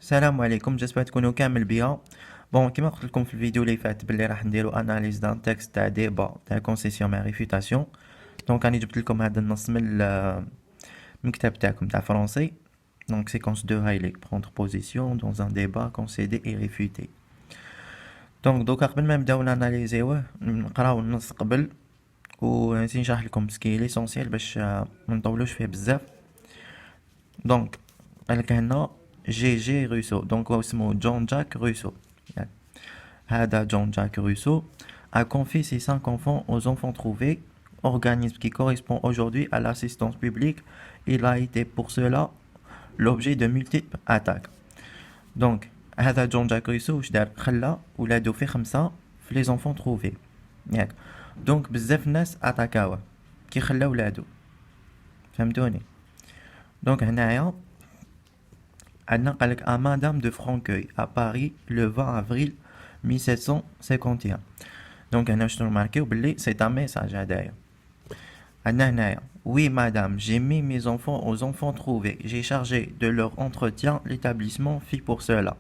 السلام عليكم، جسبت تكونوا كامل بيها. بون كيما قلت لكم في الفيديو اللي فات باللي راح نديرو اناليز دان تكست تاع ديبا تاع كونسيسيون مع ريفوتاسيون. دونك راني جبت لكم هذا النص من الكتاب تاعكم تاع فرونسي. دونك séquence 2 هاي لي prendre position dans un débat concéder et réfuter. دونك دوكا قبل ما نبداو ناناليزيوه نقراو النص قبل ونسي نشرح لكم سكي ليسونسيال باش ما نطولوش فيه بزاف. دونك قالك هنا جي روسو، دونك هو اسمه جون جاك روسو. Hada Jean-Jacques Rousseau a confié ses 5 enfants aux enfants trouvés, organisme qui correspond aujourd'hui à l'assistance publique. Il a été pour cela l'objet de multiples attaques. Donc, هذا Jean-Jacques Rousseau واش دار؟ خلى ولادو في 5 في les enfants trouvés. ياك دونك بزاف ناس اتاكاوه كي خلى ولادو، فهمتوني؟ دونك هنايا عندنا قالك à Madame de Franqueuil à Paris le 20 avril 1751. Donc هنا شنو نماركيو بلي سي ان ميساج هدايا. عندنا هنايا oui madame, j'ai mis mes enfants aux enfants trouvés, j'ai chargé de leur entretien l'établissement fit pour cela.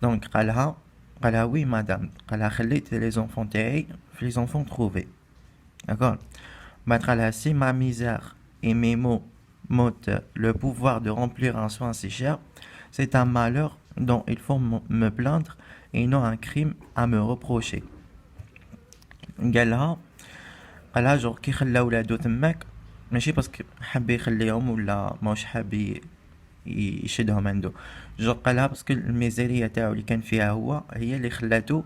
Donc قالها oui madame، قالها خليت les enfants تاعي في les enfants trouvés. D'accord. بعد قالها si ma misère et mes maux m'ôtent le pouvoir de remplir un soin si cher, c'est un malheur dont il faut me plaindre et non un crime à me reprocher. قالها جور كي خلى ولادو تماك ماشي باسكو حب يخليهم ولا ماهوش حاب يشدهم عنده، جور قالها باسكو الميزيريا تاعو اللي كان فيها هو هي اللي خلاتو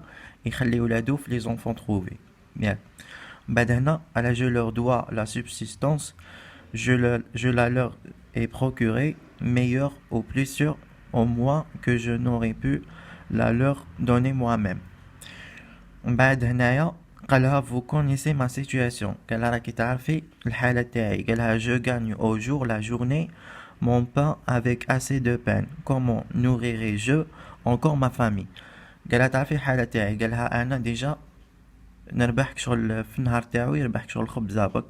يخلي ولادو في لي زونفون تروفي. ياك بعد هنا قالها je leur dois la subsistance, je la leur ai procurée meilleure ou plus sûre au moins que je n'aurais pu la leur donner moi-même. بعد هنايا قالها vous connaissez ma situation، قالها راكي تعرفي الحالة تاعي، قالها je gagne au jour la journée mon pain avec assez de peine، comment nourrirai-je encore ma famille. قالها تعرفي الحالة تاعي، قالها انا ديجا نربح شغل في النهار تاعو يربح شغل خبزة بك،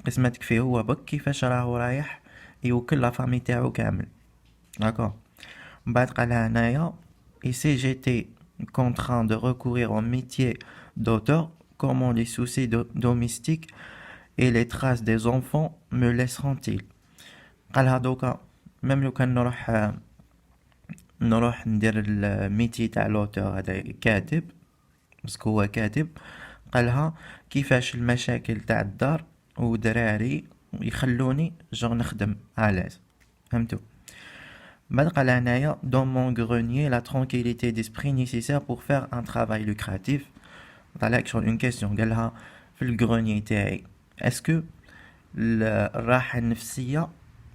قسمتك فيه هو بك كيفاش راهو رايح يوكل لا فامي تاعو كامل. داكور. من بعد قالها هنايا et si j'étais contraint de recourir au métier d'auteur, comment les soucis domestiques et les traces des enfants me laisseront-ils. قالها دوكا ميم لو كان نروح ندير الميتي تاع لوتور هذا كاتب باسكو هو كاتب، قالها كيفاش المشاكل تاع الدار ودراري يخلوني جو نخدم علاز، فهمتو؟ بعد قال هنايا dans mon grenier la tranquillité d'esprit nécessaire pour faire un travail lucratif. طلعك شغل اون كيسيون، قالها في الجروني تاعي اسكو الراحة النفسية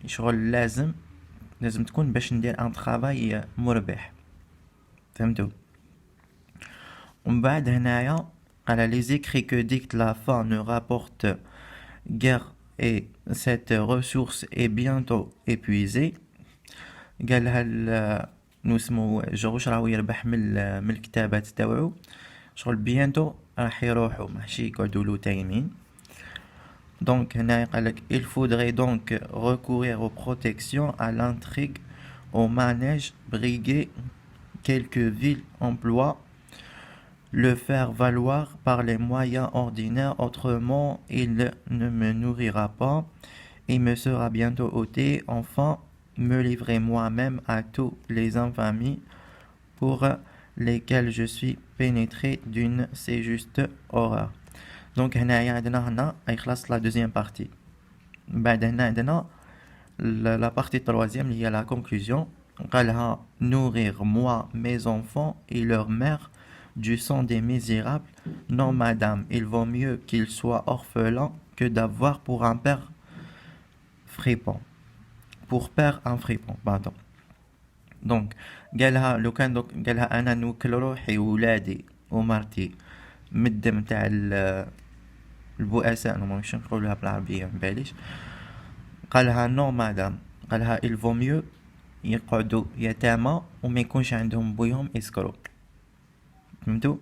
شغل لازم تكون باش ندير ان ترافاي مربح، فهمتو؟ ومن بعد هنايا قال les écrits que dicte la fin ne rapportent guère et cette ressource est bientôt épuisée. قالها نسمو جوش راهو يربح من الكتابات تاوعو شغل بيانتو راح يروحو ماشي يقعدولو تايمين. دونك هنا قالك il faudrait donc recourir aux protections, à l'intrigue, au manège, briguer quelques villes emplois, le faire valoir par les moyens ordinaires, autrement il ne me nourrira pas et me sera bientôt ôté. Enfin me livrer moi-même à tous les infamies pour lesquelles je suis pénétré d'une c'est juste horreur. Donc هنايا عندنا هنا يخلص la deuxième partie. بعد هنا عندنا la partie troisième اللي هي la conclusion. قالها nourrir moi mes enfants et leur mère du sang des misérables. Non madame, il vaut mieux qu'ils soient orphelins que d'avoir pour un père fripon. Pour père un fripon, pardon. دونك قالها لو كان قالها انا نوكل روحي وولادي ومرتي من الدم تاع البؤساء، ما مش نقولها بالعربيه مباليش. قالها نو مادام، قالها il vaut mieux يقعدوا يتامى وما يكونش عندهم بويهم يسكروا، فهمتوا؟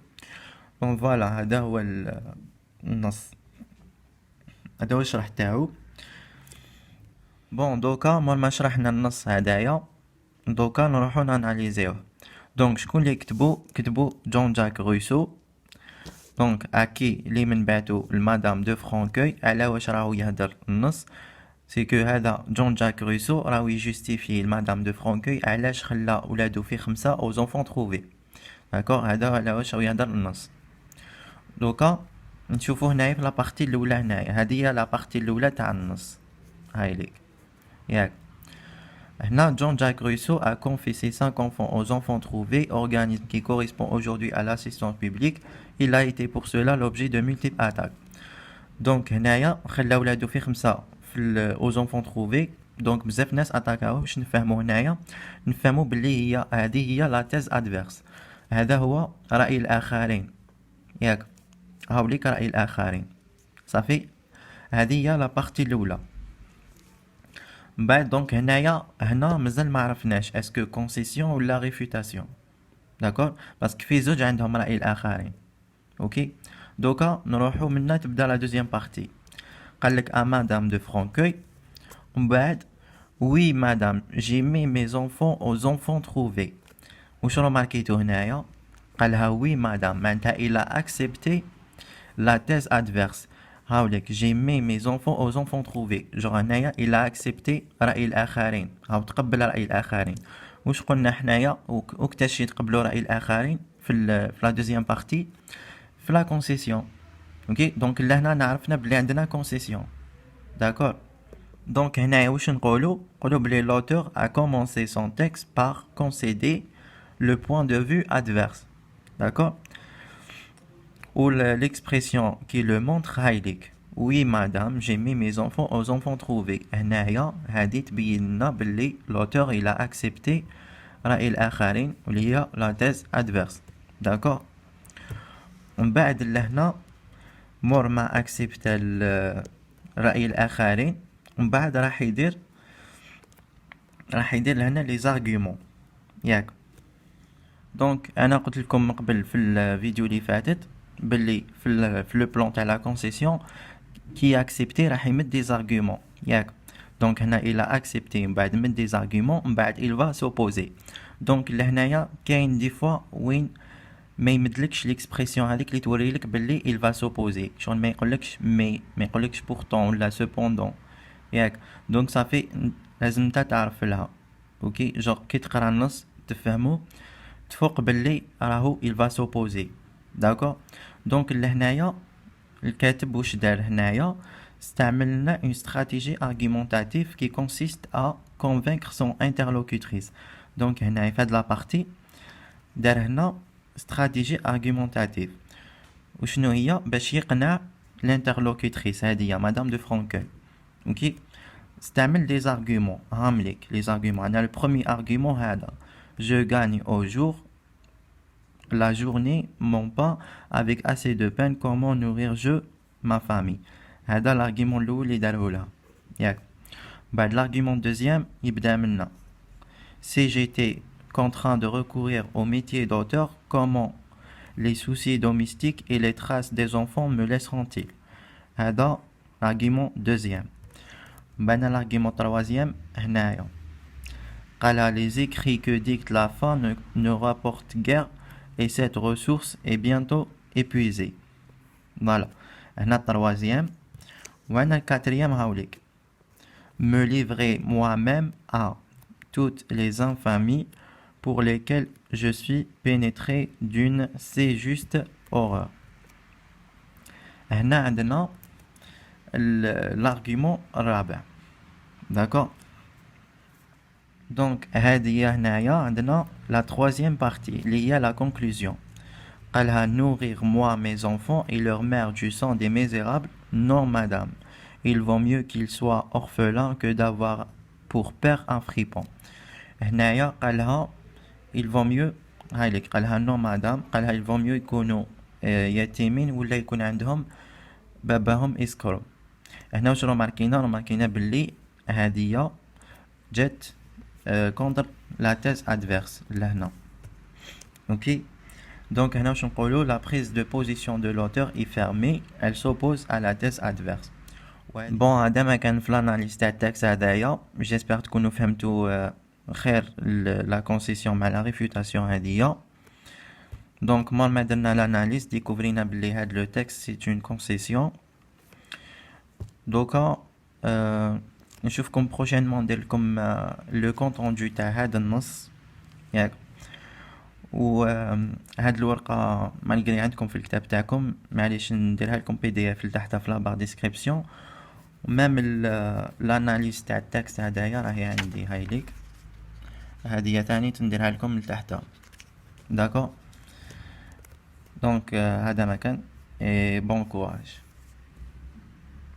دونك فوالا هذا هو النص، هذا هو الشرح تاعو. بون دوكا مور ما شرحنا النص هدايا دوكا نروحو ناناليزيوه. دونك شكون اللي كتبو جون جاك روسو. دونك اكي اللي من بعدو المدام دو فرانكوي. على واش راهو يهدر النص؟ سي كو هذا جون جاك روسو راهو يجوستيفي المدام دو فرانكوي علاش خلى ولادو في 5 او زونفون تروفي. داكور، هذا على واش راهو يهدر النص. دوكا نشوفو هنايا في لابارتي الاولى. هنايا هذه هي لابارتي الاولى تاع النص، هاي ليك ياك. هنا Jean-Jacques Rousseau a confessé 5 enfants aux enfants trouvés, organisme qui correspond aujourd'hui à l'assistance publique. Il a été pour cela l'objet de multiples attaques. Donc هنايا خلى ولادو في 5 aux enfants trouvés. دونك بزاف ناس اتاكاو. باش نفهمو هنايا، نفهمو بلي هذه هي لا تيز ادفيرس. هذا هو رأي الآخرين، ياك. هاوليك رأي الآخرين، صافي. هذه هي لا بارتي الأولى. من بعد دونك هنا مازال ما عرفناش اسكو كونسيسيون ولا ريفوتاسيون. داكور، باسكو في زوج عندهم رأي الآخرين. اوكي، دوكا نروحو منا تبدا لا دوزيام بارتي. قالك مادام دو فرانكوي. ومن بعد وي مادام جي مي مي زونفون او زونفون تروفي. واش راه ماركيتو هنايا؟ قالها وي مادام، معناتها إلا اكسبتي لا تيز ادفيرس. هاوليك جي مي مي زونفون او زونفون تروفي. جوغ هنايا إلا اكسبتي رأي الآخرين، هاو تقبل رأي الآخرين. واش قلنا حنايا وكتاش يتقبلوا رأي الآخرين في لا دوزيام بارتي في لا كونسيسيون. اوكي، دونك لهنا نعرفنا بلي عندنا كونسيسيون. داكور، دونك هنايا واش نقولوا بلي l'auteur a commencé son texte par concéder le point de vue adverse. D'accord, ou l'expression qui le montre هايليك oui madame j'ai mis mes enfants aux enfants trouvés. هنايا هادي تبين لنا بلي l'auteur il a accepté رأي الآخرين واللي هي la thèse adverse. D'accord, ومن بعد لهنا مور ما اكسبت رأي الآخرين، ومن بعد راح يدير لهنا لي زارغومون، ياك. دونك انا قلت لكم من قبل في الفيديو اللي فاتت باللي في لو بلان تاع لا كونسيسيون كي اكسبتي راح يمد دي زارغومون، ياك. دونك هنا الى اكسبتي من بعد مد دي زارغومون، من بعد il va s'opposer. دونك لهنايا كاين دي فوا وين ما يمدلكش ليكسبرسيون هذيك اللي توري لك باللي il va s'opposer. شغل ما يقولكش ما يقولكش pourtant ولا cependant، ياك. دونك صافي لازم انت تعرف لها. اوكي، جوغ كي تقرا النص تفهمو تفوق باللي راهو il va s'opposer. داكور، دونك لهنايا الكاتب واش دار هنايا؟ استعمل لنا une stratégie argumentative qui consiste à convaincre son interlocutrice. دونك هنايا في هاد لا بارتي دار هنا استراتيجي argumentative. وشنو هي؟ باش يقنع الانترلوكيتريس، هذه هي مدام دو فرانكوي. اوكي، استعمل دي زارغومون هامليك. لي زارغومون انا البروميي ارغومون هذا je gagne au jour la journée mon pain avec assez de peine comment nourrir je ma famille. هذا الارغومون الاول اللي داره لها، ياك. بعد الارغومون دوزيام يبدا منا si j'étais contraint de recourir au métier d'auteur, comment les soucis domestiques et les traces des enfants me laisseront-ils? هذا l'argument deuxième. بعدنا l'argument troisième هنايا قال les écrits que dicte la fin ne rapportent guère et cette ressource est bientôt épuisée. Voilà, هنا troisième. وهنا quatrième هاوليك me livrer moi-même à toutes les infamies pour lesquelles je suis pénétré d'une si juste horreur. هنا عندنا l'argument الرابع. d'accord. donc هذه هنايا عندنا la troisième partie اللي هي la conclusion. قالها nourrir moi mes enfants et leur mère du sang des misérables. Non madame, il vaut mieux qu'ils soient orphelins que d'avoir pour père un fripon. هنايا قالها il vaut mieux، هايليك قالها نو مادام، قالها il vaut mieux يكونوا يتيمين ولا يكون عندهم باباهم اسكرو. هنا واش ماركينا باللي هادية جات كونتر لا تيز ادفيرس لهنا. اوكي، دونك هنا واش نقولوا la prise de position de l'auteur est fermée, elle s'oppose à la thèse adverse. بون هذا ما كان في الاناليز تاع التكست هذايا. جيسبر تكونوا فهمتوا خير لا كونسيسيون مع لا ريفوتاسيون هادية. دونك مور ما درنا لاناليز ديكوفرينا بلي هاد لو تكست سي اون كونسيسيون. دوكا نشوفكم بروشينمون ندير لكم لو كونط روندو تاع هاد النص ياك. و هاد الورقه مالغري عندكم في الكتاب تاعكم، معليش نديرها لكم بي دي اف لتحت في لابار ديسكريبسيون. ومام الاناليز تاع التكست هدايا راهي عندي هاي ليك، هادية تاني تنديرها لكم لتحت. داكو دونك هذا مكان، اي بون كوراج.